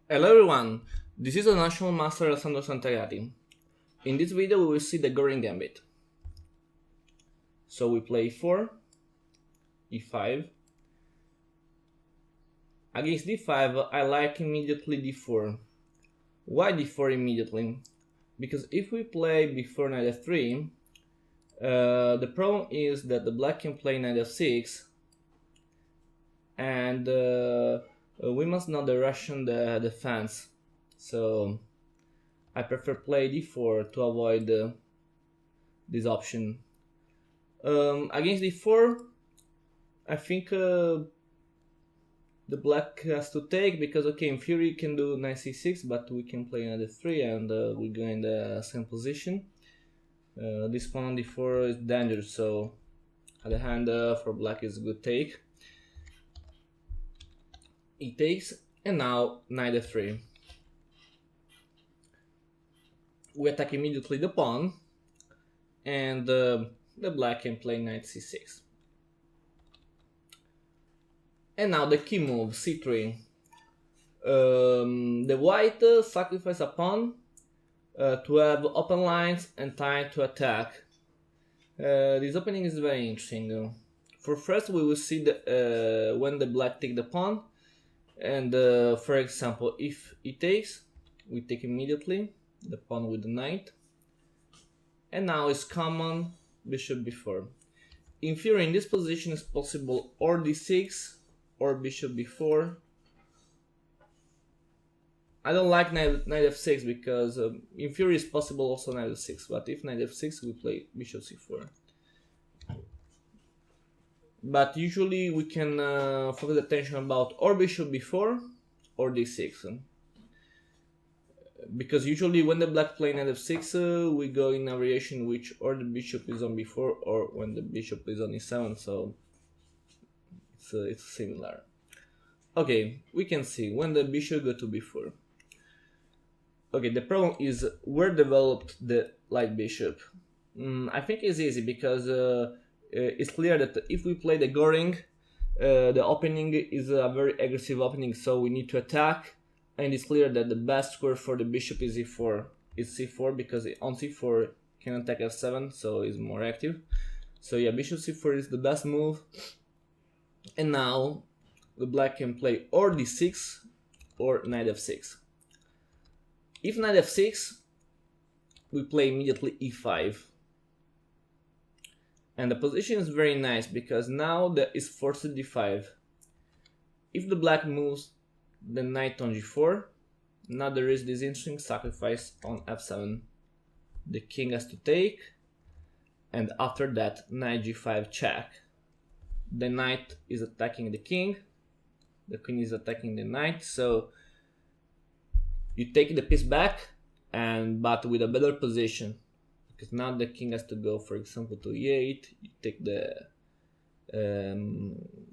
Hello everyone, this is the National Master Alessandro Santagati. In this video we will see the Goring Gambit. So we play e4, e5. Against d5 I like immediately d4. Why d4 immediately? Because if we play before knight f3, the problem is that the black can play knight f6 and we must not Russian the defense. So I prefer play d4 to avoid this option. Against d4, I think the black has to take, because okay, in theory can do Nc6, but we can play knight f3 and we go in the same position. This pawn on d4 is dangerous, so at the hand for black is a good take. He takes, and now knight f3. We attack immediately the pawn, and the black can play knight c6. And now the key move, c3. The white sacrifice a pawn to have open lines and time to attack. This opening is very interesting. For first, we will see when the black take the pawn, and for example, if he takes, we take immediately the pawn with the knight. And now it's common bishop b4. In theory, in this position is possible or d6 or bishop b4. I don't like knight f6 because in theory it's possible also knight f6, but if knight f6 we play bishop c4. But usually we can focus attention about or bishop b4 or d6. Because usually when the black play knight f6 we go in a variation which or the bishop is on b4 or when the bishop is on e7, so it's similar. Okay, we can see when the bishop go to b4. Okay, the problem is where developed the light bishop. I think it's easy because it's clear that if we play the Goring, the opening is a very aggressive opening, so we need to attack, and it's clear that the best square for the bishop is e4. It's c4 because on c4 can attack f7, so it's more active. So yeah, bishop c4 is the best move. And now the black can play or d6 or knight f6. If knight f6, we play immediately e5. And the position is very nice because now there is forced d5. If the black moves the knight on g4, now there is this interesting sacrifice on f7. The king has to take, and after that knight g5 check. The knight is attacking the king, the queen is attacking the knight, so you take the piece back, but with a better position, because now the king has to go, for example, to e8.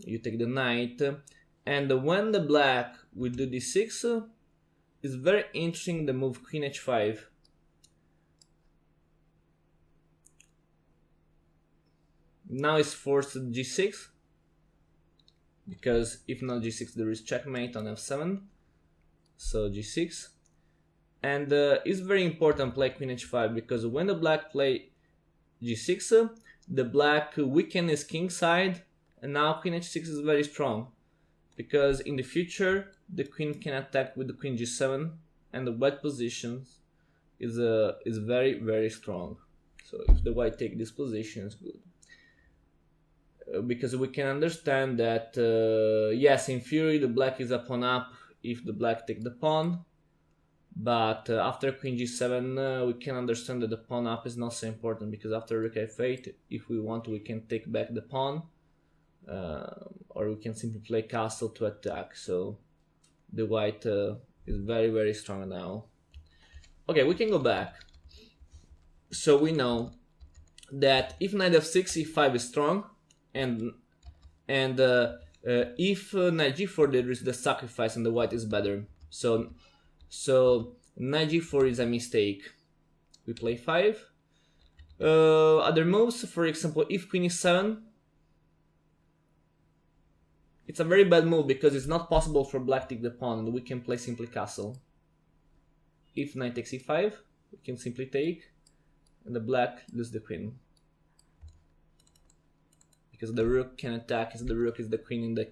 You take the knight, and when the black will do d6, it's very interesting the move queen h5. Now it's forced g6, because if not g6 there is checkmate on f7, so g6. And it's very important play queen h5, because when the black play g6, the black weaken his king side, and now queen h6 is very strong, because in the future the queen can attack with the queen g7, and the white position is very, very strong. So if the white take this position, it's good. Because we can understand that yes, in theory the black is a pawn up if the black take the pawn, but after queen g7 we can understand that the pawn up is not so important, because after rook f8, if we want, we can take back the pawn, or we can simply play castle to attack. So the white is very, very strong now. Okay, we can go back. So we know that if knight f6, e5 is strong, and if knight g4 there is the sacrifice and the white is better. So knight g4 is a mistake. We play 5. Other moves, for example, if queen e7, it's a very bad move because it's not possible for black to take the pawn and we can play simply castle. If knight takes e5, we can simply take, and the black loses the queen. Because the rook can attack, as the rook is the queen in the...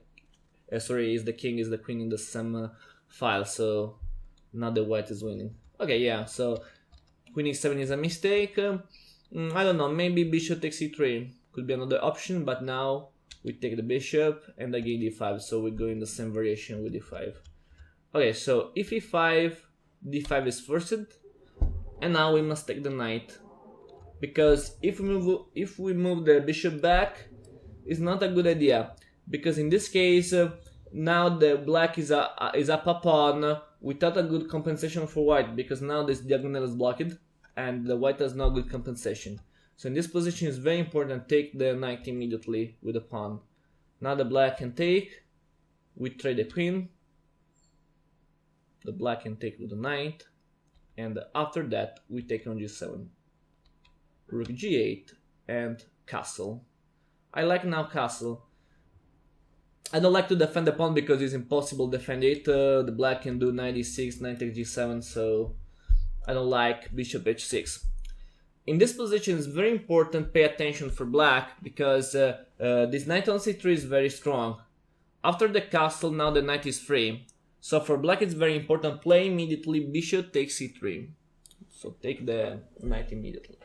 is the king is the queen in the same file, so now the white is winning. Okay, yeah, so queen e7 is a mistake. I don't know, maybe bishop takes e3 could be another option, but now we take the bishop and I gain d5, so we go in the same variation with d5. Okay, so if e5, d5 is forced, and now we must take the knight, because if we move the bishop back, it's not a good idea, because in this case now the black is up a pawn without a good compensation for white, because now this diagonal is blocked and the white has no good compensation. So in this position it's very important to take the knight immediately with the pawn. Now the black can take, we trade the queen, the black can take with the knight, and after that we take on g7, rook g8 and castle. I like now castle. I don't like to defend the pawn because it's impossible to defend it. The black can do knight e6, knight takes g7, so I don't like bishop h6. In this position it's very important pay attention for black, because this knight on c3 is very strong. After the castle, now the knight is free. So for black it's very important play immediately bishop takes c3. So take the knight immediately.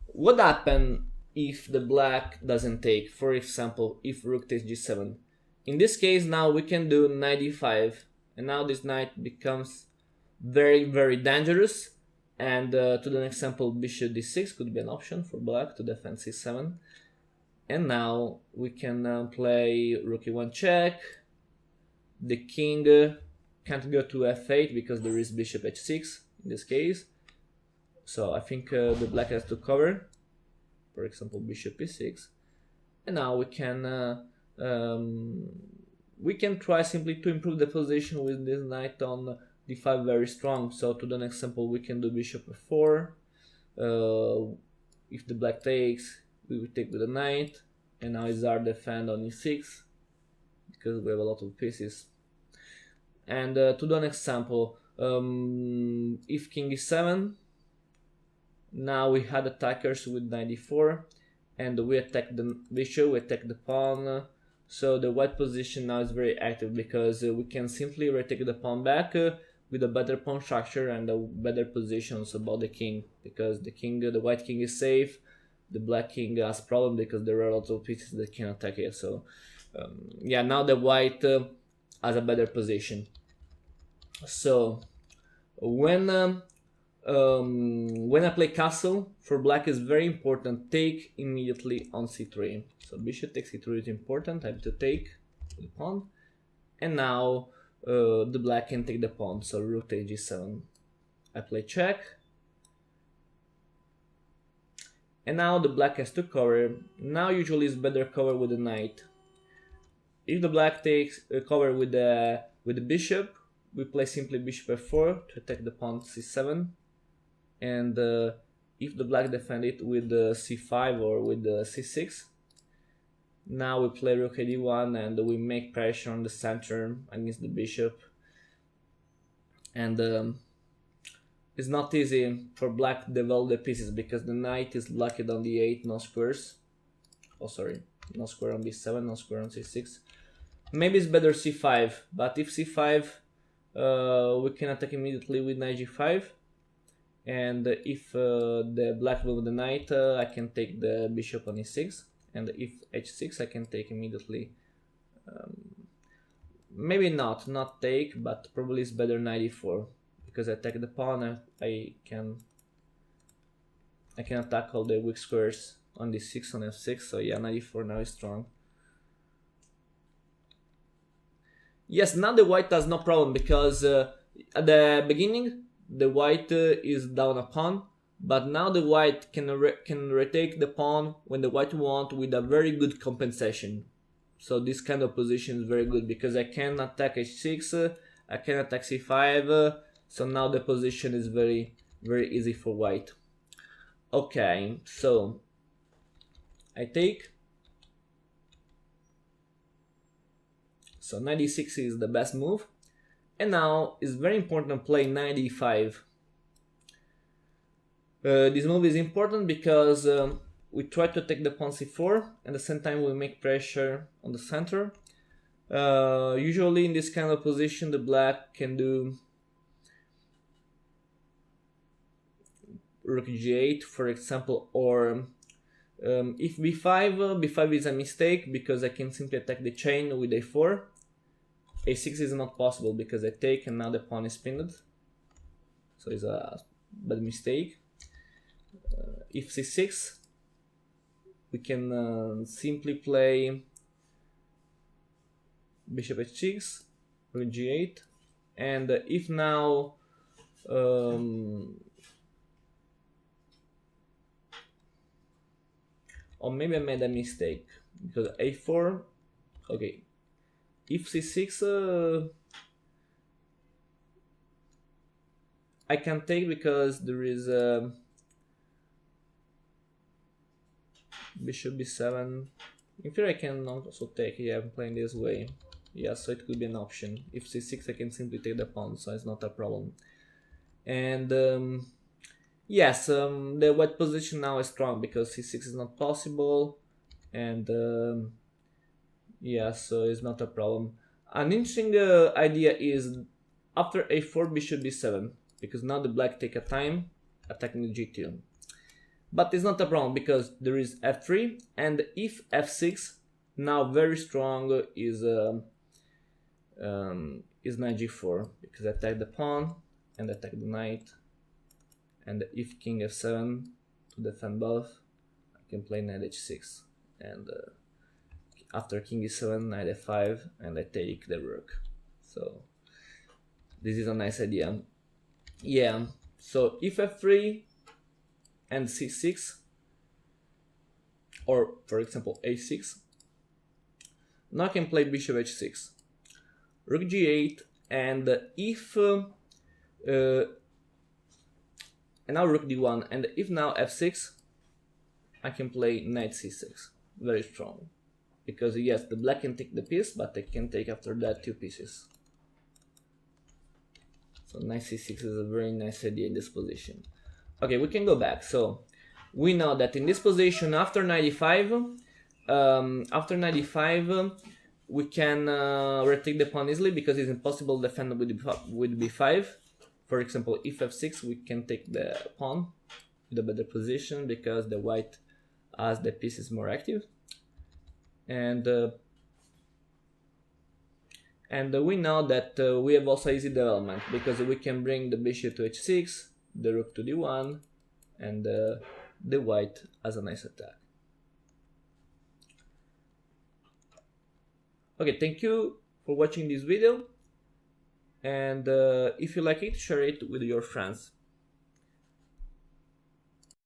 What happens if the black doesn't take? For example, if rook takes g7. In this case now we can do knight e5, and now this knight becomes very dangerous. And to the next example, bishop d6 could be an option for black to defend c7. And now we can play rook e1 check. The king can't go to f8 because there is bishop h6 in this case. So I think the black has to cover. For example, bishop e6. And now we can try simply to improve the position with this knight on d5 very strong. So to the next example we can do bishop f4. If the black takes, we will take with the knight, and now it's our defend on e6 because we have a lot of pieces. And to the next example, if king e7, now we had attackers with knight e4, and we attack the bishop, we attack the pawn. So the white position now is very active because we can simply retake the pawn back with a better pawn structure and a better positions about the king, because the white king is safe, the black king has problem because there are lots of pieces that can attack it. So yeah, now the white has a better position. So when I play castle, for black is very important take immediately on c3. So bishop takes c3 is important. I have to take the pawn, and now the black can take the pawn. So rook takes g7. I play check, and now the black has to cover. Now usually it's better cover with the knight. If the black takes cover with the bishop, we play simply bishop f4 to attack the pawn c7. And if the black defend it with c5 or with c6, now we play rook d1 and we make pressure on the center against the bishop. And it's not easy for black to develop the pieces because the knight is blocked on d8, no squares. Oh sorry, no square on b7, no square on c6. Maybe it's better c5, but if c5 we can attack immediately with knight g5. And if the black move the knight, I can take the bishop on e6, and if h6 I can take immediately. Maybe not take, but probably it's better knight e4 because I take the pawn. I can attack all the weak squares on d6 on f6. So yeah, knight e4 now is strong. Yes, now the white has no problem because at the beginning the white is down a pawn, but now the white can retake the pawn when the white want with a very good compensation. So this kind of position is very good because I can attack h6, I can attack c5, so now the position is very easy for white. Okay, so I take, So knight d6 is the best move. And now it's very important to play knight d5. This move is important because we try to take the pawn c4, and at the same time we make pressure on the center. Usually in this kind of position the black can do rook g8, for example, or if b5, b5 is a mistake because I can simply attack the chain with a4. a6 is not possible because I take and now the pawn is pinned, so it's a bad mistake. If c6, we can simply play bishop h6, rook g8, and if now or maybe I made a mistake because a4, okay, if c6 I can take because there is bishop b7. In theory I can also take, yeah, I'm playing this way. Yeah, so it could be an option. If c6 I can simply take the pawn, so it's not a problem. And yes, the white position now is strong because c6 is not possible, and yeah, so it's not a problem. An interesting idea is after a4 bishop b7, because now the black take a time attacking the g2. But it's not a problem because there is f3, and if f6, now very strong is knight g4, because I attack the pawn and attack the knight, and if king f7 to defend both, I can play knight h6, and after king e7, knight f5, and I take the rook. So this is a nice idea. Yeah, so if f3 and c6, or for example a6, now I can play bishop h6, rook g8, and if and now rook d1, and if now f6, I can play knight c6. Very strong, because yes, the black can take the piece, but I can take after that 2 pieces. So knight c6 is a very nice idea in this position. Okay, we can go back. So we know that in this position after knight e5, we can retake the pawn easily because it's impossible to defend with b5. For example, if f6, we can take the pawn with a better position because the white has the pieces more active. And we know that we have also easy development because we can bring the bishop to h6, the rook to d1, and the white has a nice attack. Okay, thank you for watching this video, and if you like it, share it with your friends.